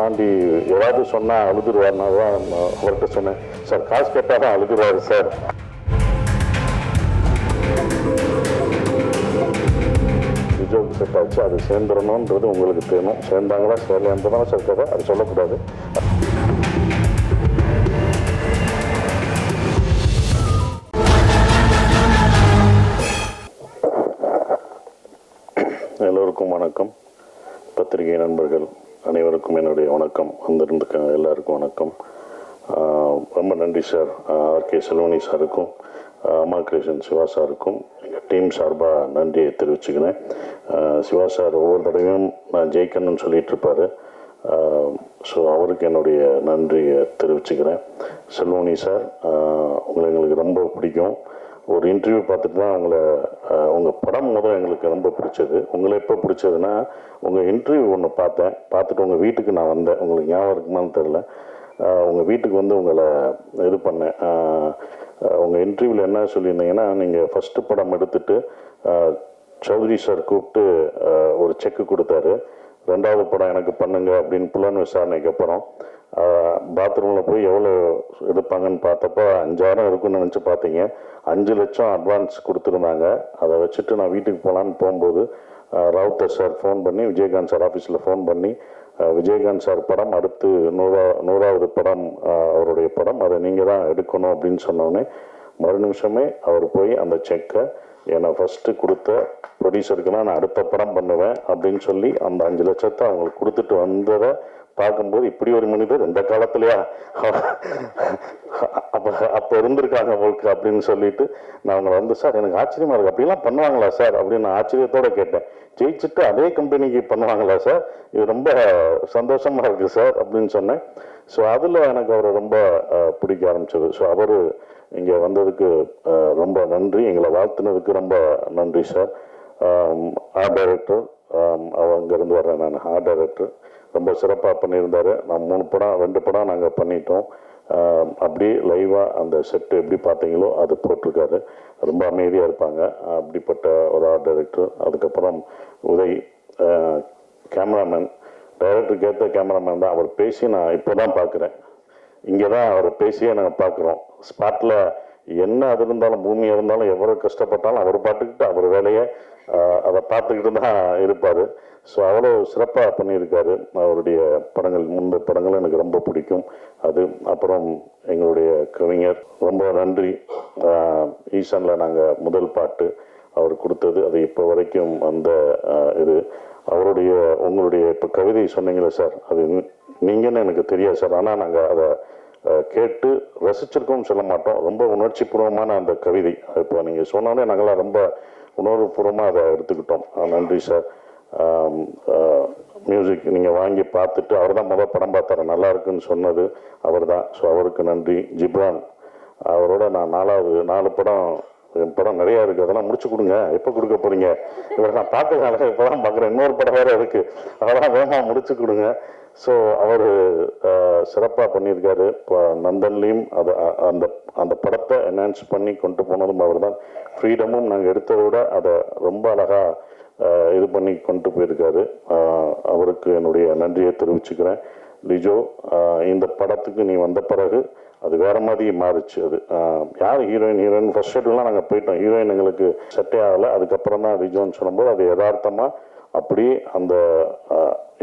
தாண்டி ஏதாவது சொன்னால் அழுதுருவார்னா தான் அவர்கிட்ட சொன்னேன். சார் காசு கேட்டால் தான் அழுதுருவார் சார். விஜய்க்கு செட் ஆச்சு, அது சேர்ந்துடணுன்றது உங்களுக்கு தெரியணும். சேர்ந்தாங்களா சேரலையான்றதான் சார் கதை, அது சொல்லக்கூடாது. எல்லோருக்கும் வணக்கம். பத்திரிகை நண்பர்கள் அனைவருக்கும் என்னுடைய வணக்கம். வந்திருந்துக்காங்க எல்லாருக்கும் வணக்கம். ரொம்ப நன்றி சார். ஆர்கே செல்வனி சாருக்கும், அம்மா கிருஷ்ணன் சிவா சாருக்கும் எங்கள் டீம் சார்பாக நன்றியை தெரிவிச்சுக்கிறேன். சிவா சார் ஒவ்வொரு தடவையும் நான் ஜெயிக்கணும்னு சொல்லிகிட்டு இருப்பார். ஸோ அவருக்கு என்னுடைய நன்றியை தெரிவிச்சுக்கிறேன். செல்வனி சார், உங்களை எங்களுக்கு ரொம்ப பிடிக்கும். ஒரு இன்டர்வியூ பார்த்துட்டு தான் உங்கள் படம் முதல் எங்களுக்கு ரொம்ப பிடிச்சது. உங்களை எப்போ பிடிச்சதுன்னா, உங்கள் இன்டர்வியூ ஒன்று பார்த்துட்டு உங்கள் வீட்டுக்கு நான் வந்தேன். உங்களுக்கு ஞாபகம் இருக்குமான்னு தெரில. உங்கள் வீட்டுக்கு வந்து உங்களை இது பண்ணேன். உங்கள் இன்டர்வியூவில் என்ன சொல்லியிருந்தீங்கன்னா, நீங்கள் ஃபஸ்ட்டு படம் எடுத்துகிட்டு சௌத்ரி சார் கூப்பிட்டு ஒரு செக்கு கொடுத்தாரு. ரெண்டாவது படம் எனக்கு பண்ணுங்க அப்படின்னு புலன் விசாரணைக்கு அப்புறம் பாத்ரூமில் போய் எவ்வளோ எடுப்பாங்கன்னு பார்த்தப்போ 5000 இருக்குன்னு நினச்சி பார்த்தீங்க. 5 லட்சம் அட்வான்ஸ் கொடுத்துருந்தாங்க. அதை வச்சுட்டு நான் வீட்டுக்கு போகலான்னு போகும்போது ராவுத்தர் சார் ஃபோன் பண்ணி, விஜயகாந்த் சார் ஆஃபீஸில் ஃபோன் பண்ணி, விஜயகாந்த் சார் படம் அடுத்து 100வது படம், அவருடைய படம், அதை நீங்கள் தான் எடுக்கணும் அப்படின்னு சொன்னோடனே மறு நிமிஷமே அவர் போய் அந்த செக்கை என்னை ஃபஸ்ட்டு கொடுத்த ப்ரொடியூசருக்கு தான் நான் அடுத்த படம் பண்ணுவேன் அப்படின்னு சொல்லி அந்த 5 லட்சத்தை அவங்களுக்கு கொடுத்துட்டு வந்ததை பார்க்கும்போது, இப்படி ஒரு மனிதர் இந்த காலத்துலையா அப்போ இருந்திருக்காங்க உங்களுக்கு அப்படின்னு சொல்லிட்டு நான் அவங்களை வந்து, சார் எனக்கு ஆச்சரியமாக இருக்குது, அப்படிலாம் பண்ணுவாங்களா சார் அப்படின்னு நான் ஆச்சரியத்தோடு கேட்டேன். ஜெயிச்சுட்டு அதே கம்பெனிக்கு பண்ணுவாங்களா சார், இது ரொம்ப சந்தோஷமாக இருக்குது சார் அப்படின்னு சொன்னேன். ஸோ அதில் எனக்கு அவரை ரொம்ப பிடிக்க ஆரம்பிச்சது. ஸோ அவர் இங்கே வந்ததுக்கு ரொம்ப நன்றி, எங்களை வாழ்த்துனதுக்கு ரொம்ப நன்றி சார். ஆர்ட் டைரக்டர், அங்கேருந்து வர்றேன் நான். ஆர்ட் டைரக்டர் ரொம்ப சிறப்பாக பண்ணியிருந்தார். நான் 2 படம் நாங்கள் பண்ணிட்டோம். அப்படியே லைவாக அந்த செட்டு எப்படி பார்த்தீங்களோ அது போட்டிருக்காரு. ரொம்ப அமைதியாக இருப்பாங்க. அப்படிப்பட்ட ஒரு ஆர்ட் டைரக்டர். அதுக்கப்புறம் உதய் கேமராமேன், டைரக்டருக்கு ஏற்ற கேமராமேன் தான். அவர் பேசி நான் இப்போ தான் பார்க்குறேன். இங்கே தான் அவர் பேசியே நாங்கள் பார்க்குறோம். ஸ்பாட்டில் என்ன அது இருந்தாலும், பூமி இருந்தாலும், எவ்வளோ கஷ்டப்பட்டாலும் அவர் பாட்டுக்கிட்டு அவர் வேலையை அதை பார்த்துக்கிட்டு தான் இருப்பார். ஸோ அவ்வளோ சிறப்பாக பண்ணியிருக்காரு. அவருடைய படங்கள், முன்பு படங்கள் எனக்கு ரொம்ப பிடிக்கும். அது அப்புறம் எங்களுடைய கவிஞர் ரொம்ப நன்றி. ஈசனில் நாங்கள் முதல் பாட்டு அவர் கொடுத்தது, அது இப்போ வரைக்கும் அந்த இது அவருடைய உங்களுடைய இப்போ கவிதை சொன்னீங்களே சார், அது நீங்கன்னு எனக்கு தெரியாது சார். ஆனால் நாங்கள் அதை கேட்டு ரசிச்சிருக்கோம்னு சொல்ல மாட்டோம். ரொம்ப உணர்ச்சி பூர்வமான அந்த கவிதை இப்போ நீங்கள் சொன்னோன்னே நாங்களாம் ரொம்ப உணர்வுபூர்வமாக அதை எடுத்துக்கிட்டோம். நன்றி சார். மியூசிக் நீங்கள் வாங்கி பார்த்துட்டு, அவர் தான் முதல் படம் பார்த்தாரு, நல்லா இருக்குன்னு சொன்னது அவர் தான். ஸோ அவருக்கு நன்றி. ஜிப்ரான், அவரோட நான் 4 படம், என் படம் நிறையா இருக்குது, அதெல்லாம் முடிச்சு கொடுங்க. எப்போ கொடுக்க போகிறீங்க? இவர் நான் பார்க்கறதுனால இப்போ தான் பார்க்குறேன். இன்னொரு படம் வேறு இருக்குது, அதெல்லாம் வேகமாக முடிச்சு கொடுங்க. ஸோ அவர் சிறப்பாக பண்ணியிருக்காரு. இப்போ நந்தன்லேயும் அந்த படத்தை என்ஹான்ஸ் பண்ணி கொண்டு போனதும் அவர் தான். ஃப்ரீடமும் நாங்கள் எடுத்ததை விட அதை ரொம்ப அழகாக இது பண்ணி கொண்டு போயிருக்காரு. அவருக்கு என்னுடைய நன்றியை தெரிவிச்சுக்கிறேன். லிஜோ, இந்த படத்துக்கு நீ வந்த பிறகு அது வேறு மாதிரி மாறிச்சு. அது யார் ஹீரோயின் ஃபர்ஸ்ட் ஷெட்யூல்லாம் நாங்கள் போயிட்டோம். ஹீரோயின் எங்களுக்கு செட்டே ஆகலை. அதுக்கப்புறம் தான் லிஜோன்னு சொல்லும்போது அது யதார்த்தமாக அப்படியே அந்த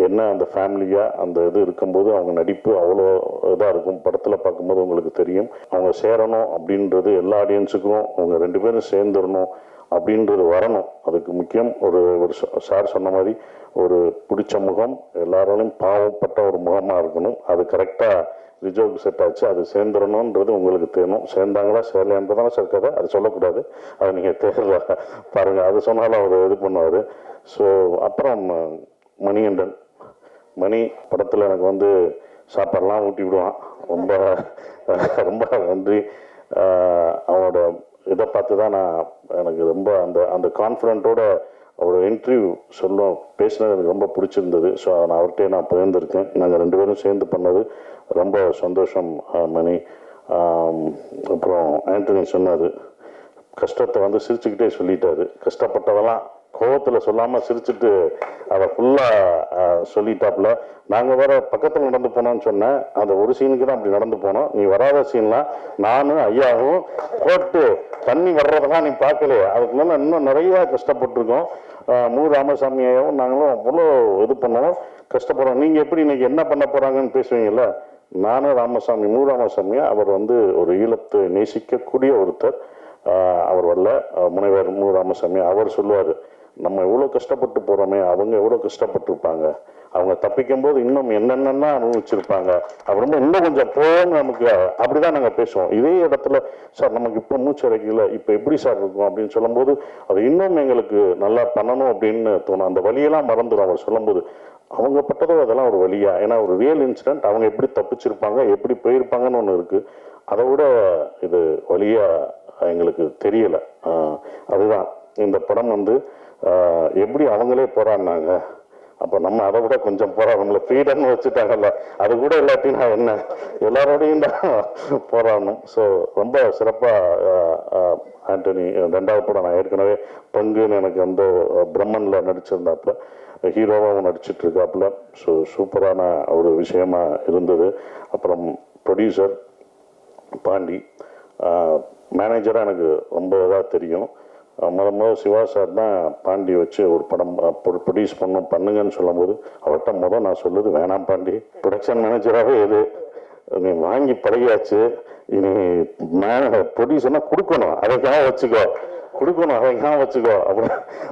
என்ன அந்த ஃபேமிலியாக அந்த இது இருக்கும்போது அவங்க நடிப்பு அவ்வளோ இதாக இருக்கும். படத்தில் பார்க்கும்போது உங்களுக்கு தெரியும். அவங்க சேரணும் அப்படின்றது எல்லா ஆடியன்ஸுக்கும், அவங்க 2 பேரும் சேர்ந்துடணும் அப்படின்றது வரணும். அதுக்கு முக்கியம் ஒரு சார் சொன்ன மாதிரி ஒரு பிடிச்ச முகம், எல்லாராலையும் பாவப்பட்ட ஒரு முகமாக இருக்கணும். அது கரெக்டாக விஜய்க்கு செட் ஆச்சு, அது சேர்ந்துடணுன்றது உங்களுக்கு தெரியணும். சேர்ந்தாங்களா சேரலையான்றதான சார் கதை, அது சொல்லக்கூடாது. அதை நீங்கள் தேர்தல் பாருங்கள், அது சொன்னாலும் அவர் இது பண்ணுவார். ஸோ அப்புறம் மணி படத்தில் எனக்கு வந்து சாப்பாடெல்லாம் ஊட்டி விடுவான். ரொம்ப ரொம்ப நன்றி. அவனோட இதை பார்த்து தான் எனக்கு ரொம்ப அந்த கான்ஃபிடென்ட்டோட அவர் இன்டர்வியூ பேசினது எனக்கு ரொம்ப பிடிச்சிருந்தது. ஸோ நான் அவர்கிட்டே நான் பகிர்ந்துருக்கேன். நாங்கள் 2 பேரும் சேர்ந்து பண்ணது ரொம்ப சந்தோஷம். மணி, அப்புறம் ஆண்டனி சொன்னார், கஷ்டத்தை வந்து சிரிச்சுக்கிட்டே சொல்லிட்டாரு. கஷ்டப்பட்டதெல்லாம் கோவத்தில் சொல்லாமல் சிரிச்சுட்டு அதை ஃபுல்லாக சொல்லிட்டாப்புல. நாங்கள் வேற பக்கத்தில் நடந்து போனோம்னு சொன்னேன். அந்த ஒரு சீனுக்கு தான் அப்படி நடந்து போனோம். நீ வராத சீன்லாம் நானும் ஐயாவும் போட்டு தண்ணி வர்றதெல்லாம் நீ பார்க்கலையே. அதுக்கு மேலே இன்னும் நிறையா கஷ்டப்பட்டுருக்கோம். மு ராமசாமி ஐயாவும் நாங்களும் அவ்வளோ இது பண்ணோம், கஷ்டப்படுறோம். நீங்கள் எப்படி இன்னைக்கு என்ன பண்ண போகிறாங்கன்னு பேசுவீங்கல்ல. நானும் ராமசாமி, மு ராமசாமியா, அவர் வந்து ஒரு ஈழத்தை நேசிக்கக்கூடிய ஒருத்தர். அவர் வரல, முனைவர் மு ராமசாமி. அவர் சொல்லுவார், நம்ம எவ்வளோ கஷ்டப்பட்டு போகிறோமே, அவங்க எவ்வளோ கஷ்டப்பட்டுருப்பாங்க, அவங்க தப்பிக்கும் போது இன்னும் என்னென்னா அனுபவிச்சிருப்பாங்க, அப்புறமா இன்னும் கொஞ்சம் போங்க நமக்கு. அப்படிதான் நாங்கள் பேசுவோம். இதே இடத்துல சார் நமக்கு இப்போ மூச்சு அடைக்கல, இப்போ எப்படி சார் இருக்கும் அப்படின்னு சொல்லும்போது அது இன்னும் எங்களுக்கு நல்லா பண்ணணும் அப்படின்னு தோணும். அந்த வழியெல்லாம் மறந்துடும் அவர் சொல்லும்போது. அவங்க பட்டதோ அதெல்லாம் ஒரு வழியா, ஏன்னா ஒரு ரியல் இன்சிடென்ட். அவங்க எப்படி தப்பிச்சிருப்பாங்க, எப்படி போயிருப்பாங்கன்னு ஒன்று இருக்குது. அதை விட இது வழியா எங்களுக்கு தெரியலை. அதுதான் இந்த படம் வந்து எப்படி அவங்களே போராடினாங்க, அப்போ நம்ம அதை விட கொஞ்சம் போராடணும்ல. ஃப்ரீடம்னு வச்சுட்டாங்கல்ல, அது கூட இல்லாட்டினா என்ன, எல்லாரோடையும் தான் போராடணும். ஸோ ரொம்ப சிறப்பாக ஆண்டனி 2வது படம் நான் ஏற்கனவே பங்குன்னு எனக்கு அந்த பிரம்மனில் நடிச்சிருந்தாப்புல, ஹீரோவாகவும் நடிச்சிட்டு இருக்காப்புல. ஸோ சூப்பரான ஒரு விஷயமா இருந்தது. அப்புறம் ப்ரொடியூசர் பாண்டி, மேனேஜராக எனக்கு ரொம்ப இதாக தெரியும். முதல் சிவா சார் தான் பாண்டி வச்சு ஒரு படம் ப்ரொடியூஸ் பண்ணுங்கன்னு சொல்லும்போது அவர்கிட்ட நான் சொல்லுது, வேணாம் பாண்டி, ப்ரொடக்ஷன் மேனேஜராகவே எது, நீ வாங்கி பழகியாச்சு, இனி ப்ரொடியூசர்னா கொடுக்கணும், அதைக்காக வச்சுக்கோ, கொடுக்கணும், அதைக்காக வச்சுக்கோ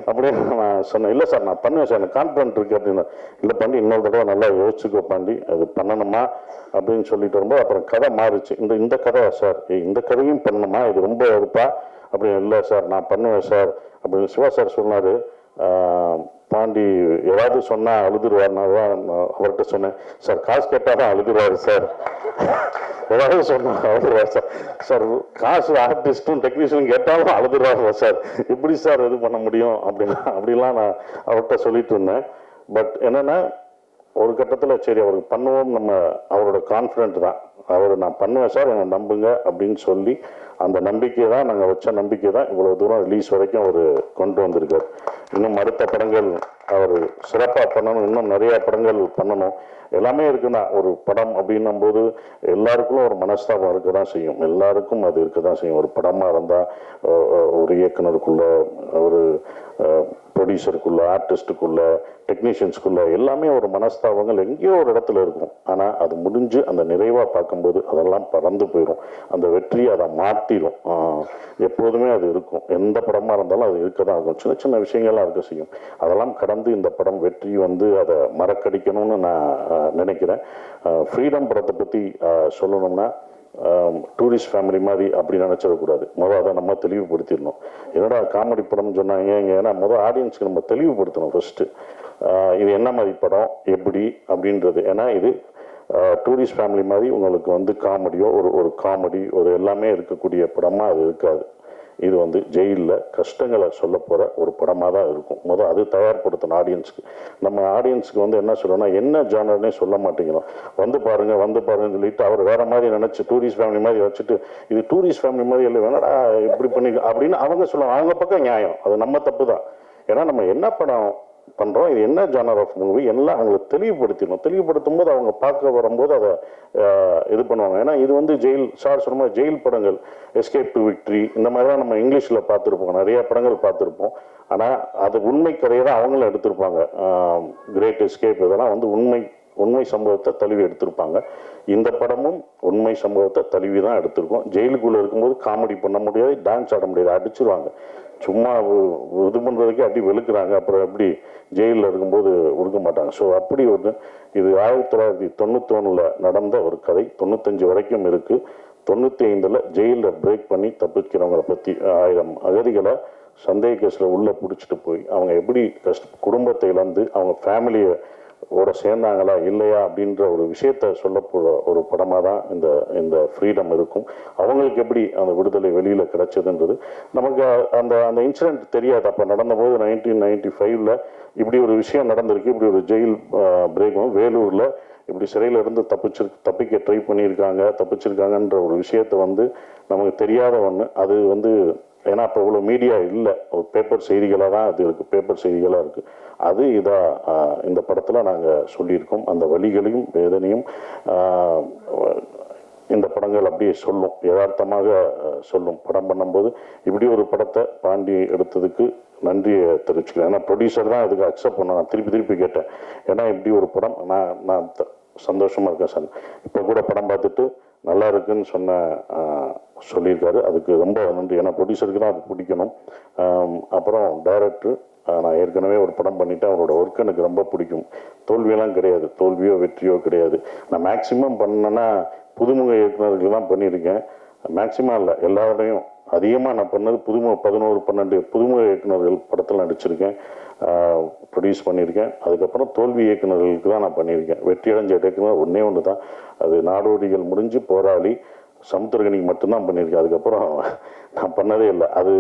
அப்படின்னு நான் சொன்னேன். இல்லை சார் நான் பண்ணுவேன் சார், எனக்கு கான்ஃபிடென்ட் இருக்குது அப்படின்னு. இல்லை பாண்டி, இன்னொரு தடவை நல்லா யோசிச்சுக்கோ பாண்டி, அது பண்ணணுமா அப்படின்னு சொல்லிட்டு வரும்போது அப்புறம் கதை மாறிச்சு. இந்த கதையா சார், இந்த கதையும் பண்ணணுமா, இது ரொம்ப இருப்பா அப்படின்னு. இல்லை சார் நான் பண்ணுவேன் சார் அப்படின்னு சிவா சார் சொன்னார். பாண்டி ஏதாவது சொன்னால் அழுதுருவார்னா தான் அவர்கிட்ட சொன்னேன். சார் காசு கேட்டால் தான் அழுதுருவார் சார், ஏதாவது சொன்னால் அழுதுருவார் சார். சார் காசு ஆர்டிஸ்ட்டும் டெக்னீஷியனும் கேட்டாலும் அழுதுருவாங்க சார், எப்படி சார் இது பண்ண முடியும் அப்படிலாம் நான் அவர்கிட்ட சொல்லிட்டு இருந்தேன். பட் என்னென்னா ஒரு கட்டத்தில் சரி அவருக்கு பண்ணுவோம், நம்ம அவரோட கான்ஃபிடென்ட் தான், அவர் நான் பண்ணுவேன் சார் என்னை நம்புங்க அப்படின்னு சொல்லி அந்த நம்பிக்கையை தான் நாங்கள் வச்ச நம்பிக்கை தான் இவ்வளோ தூரம் ரிலீஸ் வரைக்கும் அவர் கொண்டு வந்திருக்கார். இன்னும் அடுத்த படங்கள் அவர் சிறப்பாக பண்ணணும், இன்னும் நிறையா படங்கள் பண்ணணும். எல்லாமே இருக்குன்னா ஒரு படம் அப்படின்னும் போது எல்லாருக்கும் ஒரு மனஸ்தாபம் இருக்க தான் செய்யும், எல்லாருக்கும் அது இருக்க தான் செய்யும். ஒரு படமாக இருந்தால் ஒரு இயக்குனருக்குள்ள, ஒரு ப்ரொடியூசருக்குள்ள, ஆர்டிஸ்ட்டுக்குள்ள, டெக்னீஷியன்ஸுக்குள்ள எல்லாமே ஒரு மனஸ்தாபங்கள் எங்கேயோ ஒரு இடத்துல இருக்கும். ஆனால் அது முடிஞ்சு அந்த நிறைவாக பார்க்கும்போது அதெல்லாம் பறந்து போயிடும், அந்த வெற்றியை அதை மாற்றிடும். எப்போதுமே அது இருக்கும், எந்த படமாக இருந்தாலும் அது இருக்க தான் இருக்கும். சின்ன சின்ன விஷயங்கள்லாம் இருக்க செய்யும். அதெல்லாம் கடந்து இந்த படம் வெற்றி வந்து அதை மறக்கடிக்கணும்னு நான் நினைக்கிறேன். ஃப்ரீடம் படத்தை பற்றி சொல்லணும்னா டூரிஸ்ட் ஃபேமிலி மாதிரி அப்படி நினச்சிடக்கூடாது. அதை நம்ம தெளிவுபடுத்திடணும். என்னடா காமெடி படம்னு சொன்னாங்க, ஏன்னா ஆடியன்ஸுக்கு நம்ம தெளிவுபடுத்தணும் ஃபஸ்ட்டு. இது என்ன மாதிரி படம், எப்படி அப்படின்றது. ஏன்னா இது டூரிஸ்ட் ஃபேமிலி மாதிரி உங்களுக்கு வந்து காமெடியோ ஒரு காமெடி ஒரு எல்லாமே இருக்கக்கூடிய படமாக அது இருக்காது. இது வந்து ஜெயிலில் கஷ்டங்களை சொல்ல போகிற ஒரு படமாக தான் இருக்கும். அது தயார்படுத்தணும் ஆடியன்ஸுக்கு. நம்ம ஆடியன்ஸுக்கு வந்து என்ன சொல்லணும்னா என்ன ஜானர்னே சொல்ல மாட்டேங்கிறோம். வந்து பாருங்கன்னு சொல்லிட்டு அவர் வேற மாதிரி நினச்சி டூரிஸ்ட் ஃபேமிலி மாதிரி வச்சுட்டு இது டூரிஸ்ட் ஃபேமிலி மாதிரி இல்லை வேணடா இப்படி பண்ணி அப்படின்னு அவங்க சொல்லுவாங்க. அவங்க பக்கம் நியாயம், அது நம்ம தப்பு தான். ஏன்னா நம்ம என்ன படம் பண்ணுறோம், இது என்ன ஜானர் ஆஃப் மூவி எல்லாம் அவங்களுக்கு தெளிவுபடுத்தணும். தெளிவுபடுத்தும் போது அவங்க பார்க்க வரும்போது அதை இது பண்ணுவாங்க. ஏன்னா இது வந்து ஜெயில் சார் சொன்ன மாதிரி ஜெயில் படங்கள், எஸ்கேப் டு விக்ட்ரி, இந்த மாதிரி தான் நம்ம இங்கிலீஷில் பார்த்துருப்போம், நிறைய படங்கள் பார்த்துருப்போம். ஆனால் அது உண்மை கதையை தான் அவங்களும் எடுத்திருப்பாங்க. கிரேட் எஸ்கேப் இதெல்லாம் வந்து உண்மை சம்பவத்தை தழுவி எடுத்திருப்பாங்க. இந்த படமும் உண்மை சம்பவத்தை தழுவி தான் எடுத்திருக்கோம். ஜெயிலுக்குள்ளே இருக்கும்போது காமெடி பண்ண முடியாது, டான்ஸ் ஆட முடியாது, அடிச்சிருவாங்க. சும்மா இது பண்ணுறதுக்கே அப்படி வெளுக்குறாங்க. அப்புறம் எப்படி ஜெயிலில் இருக்கும்போது ஒடுக்க மாட்டாங்க. ஸோ அப்படி ஒரு இது 1991 நடந்த ஒரு கதை. 95 வரைக்கும் இருக்குது. 95 ஜெயிலில் பிரேக் பண்ணி தப்பிக்கிறவங்களை பற்றி 1000 அகதிகளை சந்தேக கேஸில் உள்ளே பிடிச்சிட்டு போய் அவங்க எப்படி குடும்பத்தை இழந்து அவங்க ஃபேமிலியை ஓட சேர்ந்தாங்களா இல்லையா அப்படின்ற ஒரு விஷயத்த சொல்லப்போகிற ஒரு படமாக தான் இந்த ஃப்ரீடம் இருக்கும். அவங்களுக்கு எப்படி அந்த விடுதலை வெளியில் கிடைச்சதுன்றது நமக்கு அந்த இன்சிடென்ட் தெரியாது. அப்போ நடந்தபோது 1995 இப்படி ஒரு விஷயம் நடந்திருக்கு, இப்படி ஒரு ஜெயில் பிரேக்கும் வேலூரில் இப்படி சிறையில் இருந்து தப்பிக்க ட்ரை பண்ணியிருக்காங்க, தப்பிச்சிருக்காங்கன்ற ஒரு விஷயத்த வந்து நமக்கு தெரியாத ஒன்று. அது வந்து ஏன்னா அப்போ இவ்வளோ மீடியா இல்லை, ஒரு பேப்பர் செய்திகளாக தான் அது இருக்குது, பேப்பர் செய்திகளாக இருக்குது. அது இதாக இந்த படத்தில் நாங்கள் சொல்லியிருக்கோம். அந்த வலிகளையும் வேதனையும் இந்த படங்கள் அப்படியே சொல்லும், யதார்த்தமாக சொல்லும். படம் பண்ணும்போது இப்படி ஒரு படத்தை பாண்டி எடுத்ததுக்கு நன்றியை தெரிவிச்சுக்கிறேன். ஏன்னா ப்ரொடியூசர் தான் இதுக்கு அக்செப்ட் பண்ண. நான் திருப்பி கேட்டேன், ஏன்னா இப்படி ஒரு படம் நான் சந்தோஷமாக இருக்கேன் சார். இப்போ கூட படம் பார்த்துட்டு நல்லா இருக்குன்னு சொல்லியிருக்காரு. அதுக்கு ரொம்ப நன்றி. ஏன்னா ப்ரொடியூசருக்கு தான் அது பிடிக்கணும். அப்புறம் டைரக்டர், நான் ஏற்கனவே ஒரு படம் பண்ணிவிட்டேன், அவரோட ஒர்க் எனக்கு ரொம்ப பிடிக்கும். தோல்வியெல்லாம் கிடையாது, தோல்வியோ வெற்றியோ கிடையாது. நான் மேக்சிமம் பண்ணேன்னா புதுமுக இயக்குநர்கள் தான் பண்ணியிருக்கேன். மேக்சிமம் இல்லை, எல்லாரையும் அதிகமாக நான் பண்ணது 11-12 புதுமுக இயக்குநர்கள் படத்தில் நடிச்சிருக்கேன், ப்ரொடியூஸ் பண்ணியிருக்கேன். அதுக்கப்புறம் தோல்வி இயக்குநர்களுக்கு தான் நான் பண்ணியிருக்கேன். வெற்றி அடைஞ்ச இயக்குனர் ஒன்று தான், அது நாடோடிகள் முடிஞ்சு போராளி சமுத்திரகனிக்கு மட்டும்தான் பண்ணியிருக்கேன். அதுக்கப்புறம் நான் பண்ணதே இல்லை. அது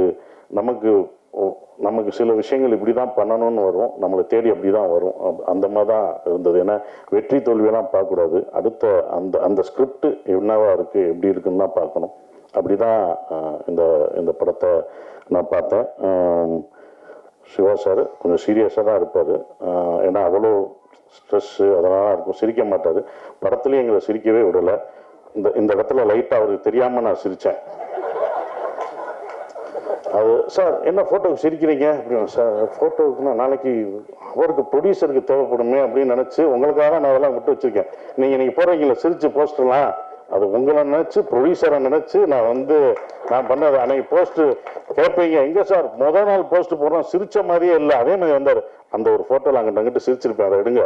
நமக்கு சில விஷயங்கள் இப்படி தான் பண்ணணும்னு வரும், நம்மளை தேடி அப்படி தான் வரும். அந்த மாதிரி தான் இருந்தது. ஏன்னா வெற்றி தோல்வியெல்லாம் பார்க்கக்கூடாது, அடுத்த அந்த ஸ்கிரிப்ட் என்னவா இருக்குது எப்படி இருக்குன்னு தான் பார்க்கணும். அப்படி தான் இந்த படத்தை நான் பார்த்தேன். சிவா சார் கொஞ்சம் சீரியஸாக தான் இருப்பார், ஏன்னா அவ்வளோ ஸ்ட்ரெஸ்ஸு அதெல்லாம் இருக்கும், சிரிக்க மாட்டார். படத்துலேயும் எங்களை சிரிக்கவே விடலை. இந்த இடத்துல லைட்டாக அவருக்கு தெரியாமல் நான் சிரித்தேன். அது சார் என்ன ஃபோட்டோவுக்கு சிரிக்கிறீங்க அப்படின்னு. சார் ஃபோட்டோவுக்குன்னா நாளைக்கு அவருக்கு ப்ரொடியூசருக்கு தேவைப்படுமே அப்படின்னு நினச்சி உங்களுக்காக நான் அதெல்லாம் விட்டு வச்சுருக்கேன். நீங்கள் போடுறீங்களா சிரித்து போஸ்டர்லாம், அது உங்களை நினச்சி ப்ரொடியூசரை நினச்சி நான் பண்ணது. அன்னைக்கு போஸ்ட்டு கேட்பீங்க, எங்கே சார் முதல் நாள் போஸ்ட்டு போடுறோம் சிரித்த மாதிரியே இல்லை, அதே மாதிரி வந்தார். அந்த ஒரு ஃபோட்டோவில் அங்கிட்டு சிரிச்சிருப்பேன், அதை எடுங்க,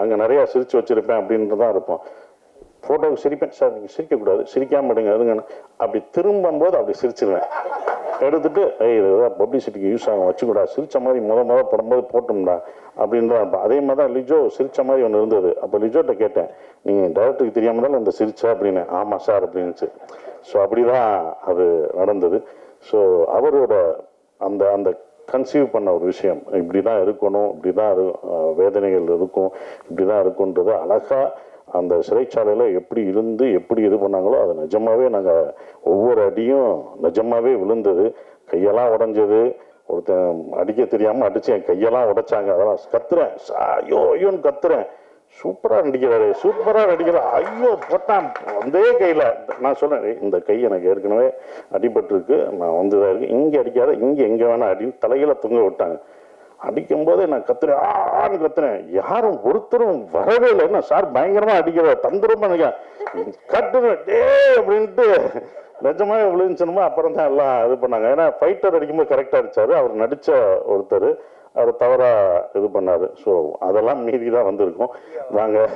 அங்கே நிறையா சிரித்து வச்சுருப்பேன் அப்படின்ட்டு தான் இருப்போம். ஃபோட்டோவுக்கு சிரிப்பேன், சார் நீங்கள் சிரிக்கக்கூடாது, சிரிக்காமல் எடுங்க எடுங்கன்னு. அப்படி திரும்பும்போது அப்படி சிரிச்சிருவேன், எடுத்துட்டு இதுதான் பப்ளிசிட்டிக்கு யூஸ் ஆகும், வச்சுக்கூடா, சிரித்த மாதிரி முதல் படும்போது போட்டோம்டா அப்படின்னு தான் இருப்பேன். அதே மாதிரி தான் லிஜோ சிரித்த மாதிரி ஒன்று இருந்தது. அப்போ லிஜோட்ட கேட்டேன், நீங்கள் டைரக்டருக்கு தெரியாமல் தான் இந்த சிரிச்சா அப்படின்னு. ஆமாம் சார் அப்படின்னுச்சு. ஸோ அப்படி தான் அது நடந்தது. ஸோ அவரோட அந்த கன்சீவ் பண்ண ஒரு விஷயம், இப்படி தான் இருக்கணும், இப்படி தான் வேதனைகள் இருக்கும், இப்படி தான் இருக்குன்றது அழகாக அந்த சிறைச்சாலையில் எப்படி இருந்து எப்படி இது பண்ணாங்களோ அது நிஜமாகவே நாங்கள் ஒவ்வொரு அடியும் நிஜமாகவே விழுந்தது. கையெல்லாம் உடஞ்சது, ஒருத்தன் அடிக்க தெரியாமல் அடித்து என் கையெல்லாம் உடைச்சாங்க. அதெல்லாம் கத்துறேன், ஐயோன்னு கத்துறேன். சூப்பராக நடிக்கிறாரு, சூப்பராக நடிக்கிறார், ஐயோ போட்டான் அதே கையில். நான் சொன்னேன், இந்த கை எனக்கு ஏற்கனவே அடிபட்டுருக்கு, நான் இதாக இருக்கு, இங்கே அடிக்காத, இங்கே எங்கே வேணா அப்படின்னு தலையில தொங்க விட்டாங்க. அடிக்கும்போதே நான் கத்துறேன், ஆன்னு கத்துறேன். யாரும் ஒருத்தரும் வரவே இல்லை. என்ன சார் பயங்கரமாக அடிக்கிற தந்திரமா கட்டுறேன் டே அப்படின்ட்டு நிஜமாவே விழுந்துச்சணுமோ. அப்புறம் தான் எல்லாம் இது பண்ணாங்க. ஏன்னா ஃபைட்டர் அடிக்கும்போது கரெக்டாக அடித்தார், அவர் நடித்த ஒருத்தர் அவர் தவறாக இது பண்ணார். ஸோ அதெல்லாம் மீறி தான் வந்திருக்கோம் நாங்கள்.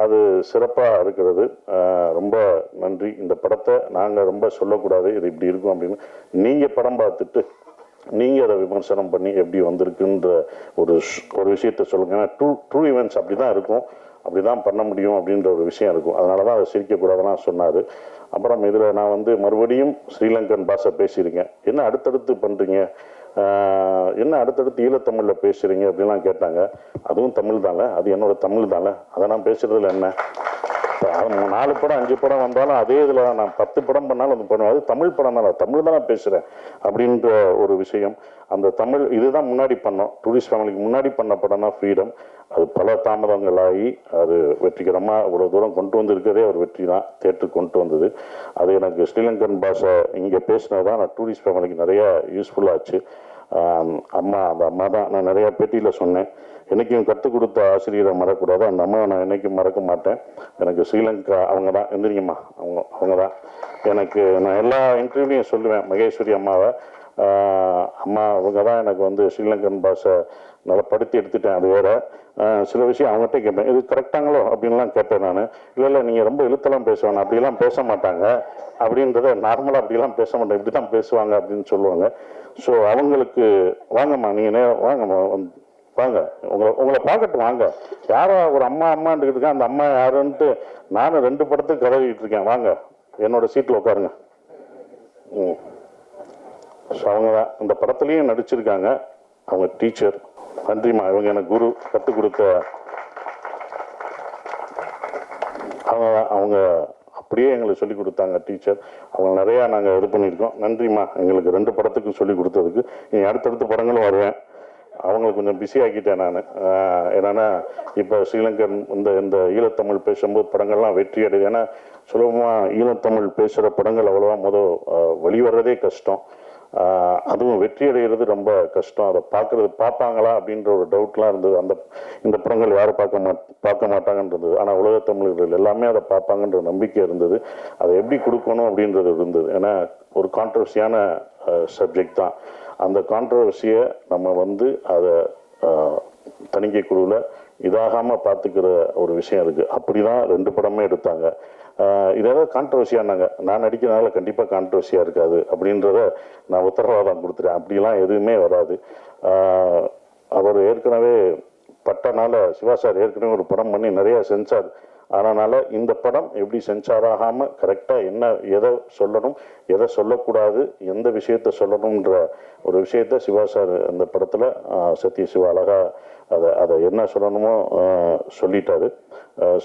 அது சிறப்பாக இருக்கிறது. ரொம்ப நன்றி. இந்த படத்தை நாங்கள் ரொம்ப சொல்லக்கூடாது, இது இப்படி இருக்கும் அப்படின்னு. நீங்கள் படம் பார்த்துட்டு நீங்கள் அதை விமர்சனம் பண்ணி எப்படி வந்திருக்குன்ற ஒரு விஷயத்த சொல்லுங்கள். ஏன்னா ட்ரூ ஈவெண்ட்ஸ் அப்படி தான் இருக்கும், அப்படி தான் பண்ண முடியும் அப்படின்ற ஒரு விஷயம் இருக்கும். அதனால தான் அதை சிரிக்கக்கூடாதுன்னா சொன்னார். அப்புறம் இதில் நான் மறுபடியும் ஸ்ரீலங்கன் பாஷை பேசியிருக்கேன். என்ன அடுத்தடுத்து பண்ணுறீங்க, என்ன அடுத்தடுத்து ஈழத்தமிழில் பேசுகிறீங்க அப்படின்லாம் கேட்டாங்க. அதுவும் தமிழ் தாங்க, அது என்னோட தமிழ் தாங்க, அதை நான் பேசுகிறதுல என்ன. 4 படம் 5 படம் வந்தாலும் அதே இதில் நான் 10 படம் பண்ணாலும் அது பண்ணுவேன். அது தமிழ் படம் தான், தமிழ் தான் நான் பேசுகிறேன் அப்படின்ற ஒரு விஷயம். அந்த தமிழ் இதுதான் முன்னாடி பண்ணோம், டூரிஸ்ட் ஃபேமிலிக்கு முன்னாடி பண்ண படம் தான் ஃப்ரீடம். அது பல தாமதங்களாகி அது வெற்றிகரமாக இவ்வளோ தூரம் கொண்டு வந்திருக்கிறதே ஒரு வெற்றி தான், தேட்டருக்கு கொண்டு வந்தது. அது எனக்கு ஸ்ரீலங்கன் பாஷை இங்கே பேசினது தான் நான் டூரிஸ்ட் ஃபேமிலிக்கு நிறையா யூஸ்ஃபுல்லாச்சு. அந்த அம்மா தான் நான் நிறையா பேட்டியில் சொன்னேன், என்றைக்கும் கற்றுக் கொடுத்த ஆசிரியரை மறக்கக்கூடாது. அந்த அம்மாவை நான் என்றைக்கும் மறக்க மாட்டேன். எனக்கு ஸ்ரீலங்கா அவங்க தான், எந்திரிங்கம்மா, அவங்க தான் எனக்கு. நான் எல்லா இன்டர்வியூலையும் சொல்லுவேன் மகேஸ்வரி அம்மாவை, அம்மா அவங்க தான் எனக்கு ஸ்ரீலங்கன் பாஷை நல்லா படுத்தி எடுத்துட்டேன். அது வேறு சில விஷயம் அவங்ககிட்ட கேட்பேன், இது கரெக்டாங்களோ அப்படின்லாம் கேட்பேன் நான். இல்லை நீங்கள் ரொம்ப இழுத்தெல்லாம் பேசுவாங்க, அப்படிலாம் பேச மாட்டாங்க அப்படின்றத நார்மலாக அப்படிலாம் பேச மாட்டேன், இப்படி தான் பேசுவாங்க அப்படின்னு சொல்லுவாங்க. ஸோ அவங்களுக்கு வாங்கம்மா, நீங்கள் வாங்கம்மா, வாங்க, உங்களை பார்க்கட்டும், வாங்க. யாரோ ஒரு அம்மான்ட்டு இருக்கேன், அந்த அம்மா யாருன்ட்டு நானும் 2 படத்துக்கு கதவிட்டு இருக்கேன், வாங்க என்னோட சீட்டில் உட்காருங்க. ஸோ அவங்க தான் இந்த படத்துலையும் நடிச்சிருக்காங்க. அவங்க டீச்சர், நன்றிம்மா, இவங்க எனக்கு குரு, கற்றுக் கொடுத்த அவங்க அப்படியே எங்களுக்கு சொல்லிக் கொடுத்தாங்க டீச்சர். அவங்க நிறையா நாங்கள் இது பண்ணியிருக்கோம். நன்றிம்மா எங்களுக்கு 2 படத்துக்கும் சொல்லிக் கொடுத்ததுக்கு. நீ அடுத்தடுத்த படங்களும் வருவேன். அவங்களுக்கு கொஞ்சம் பிஸி ஆக்கிட்டேன் நான். என்னென்னா இப்போ ஸ்ரீலங்கன் இந்த ஈழத்தமிழ் பேசும்போது படங்கள்லாம் வெற்றி அடையுது. ஏன்னா சுலபமாக ஈழத்தமிழ் பேசுகிற படங்கள் அவ்வளோவா வெளிவரதே கஷ்டம். அதுவும் வெற்றி அடைகிறது ரொம்ப கஷ்டம். அதை பார்ப்பாங்களா அப்படின்ற ஒரு டவுட்லாம் இருந்தது. இந்த படங்கள் யாரும் பார்க்க மாட்டாங்கன்றது. ஆனால் உலக தமிழர்கள் எல்லாமே அதை பார்ப்பாங்கன்ற நம்பிக்கை இருந்தது. அதை எப்படி கொடுக்கணும் அப்படின்றது இருந்தது. ஏன்னா ஒரு கான்ட்ரவர்சியான சப்ஜெக்ட் தான். அந்த கான்ட்ரவர்சியை நம்ம அதை தணிக்கை குழுவில் இதாகாமல் பார்த்துக்கிற ஒரு விஷயம் இருக்குது. அப்படி தான் 2 படமே எடுத்தாங்க. இதேதாவது கான்ட்ரவர்சியானாங்க. நான் நடிக்கிறதுனால கண்டிப்பாக கான்ட்ரவர்சியாக இருக்காது அப்படின்றத நான் உத்தரவாதம் கொடுத்துட்டேன். அப்படிலாம் எதுவுமே வராது. அவர் ஏற்கனவே பட்டனால சிவா சார் ஏற்கனவே ஒரு படம் பண்ணி நிறையா சென்சார் அதனால் இந்த படம் எப்படி சென்சார் ஆகாமல் கரெக்டாக எதை சொல்லணும், எதை சொல்லக்கூடாது, எந்த விஷயத்தை சொல்லணுன்ற ஒரு விஷயத்த சிவா சார் அந்த படத்தில் சத்ய சிவா அழகாக அதை என்ன சொல்லணுமோ சொல்லிட்டாரு.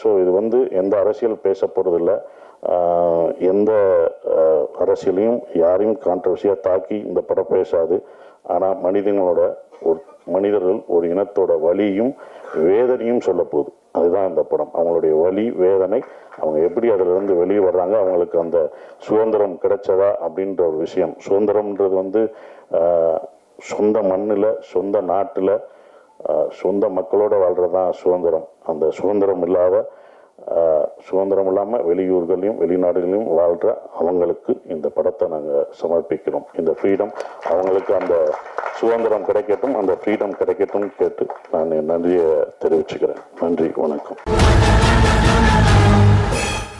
ஸோ இது எந்த அரசியல் பேச போகிறதில்ல. எந்த அரசியலையும் யாரையும் கான்ட்ரவர்சியாக தாக்கி இந்த படம் பேசாது. ஆனால் மனிதர்கள் ஒரு இனத்தோட வலியும் வேதனையும் சொல்ல போகுது. அதுதான் இந்த படம். அவங்களுடைய வலி வேதனை, அவங்க எப்படி அதிலிருந்து வெளியே வர்றாங்க, அவங்களுக்கு அந்த சுதந்திரம் கிடைச்சதா அப்படின்ற ஒரு விஷயம். சுதந்திரம்ன்றது சொந்த மண்ணில், சொந்த நாட்டில், சொந்த மக்களோட வாழ்கிறது தான் சுதந்திரம். அந்த சுதந்திரம் இல்லாமல் வெளியூர்களையும் வெளிநாடுகளையும் வாழ்கிற அவங்களுக்கு இந்த படத்தை நாங்கள் சமர்ப்பிக்கிறோம். இந்த ஃப்ரீடம் அவங்களுக்கு, அந்த சுதந்திரம் கிடைக்கட்டும், அந்த ஃப்ரீடம் கிடைக்கட்டும் கேட்டு நான் நன்றியை தெரிவிச்சுக்கிறேன். நன்றி, வணக்கம்.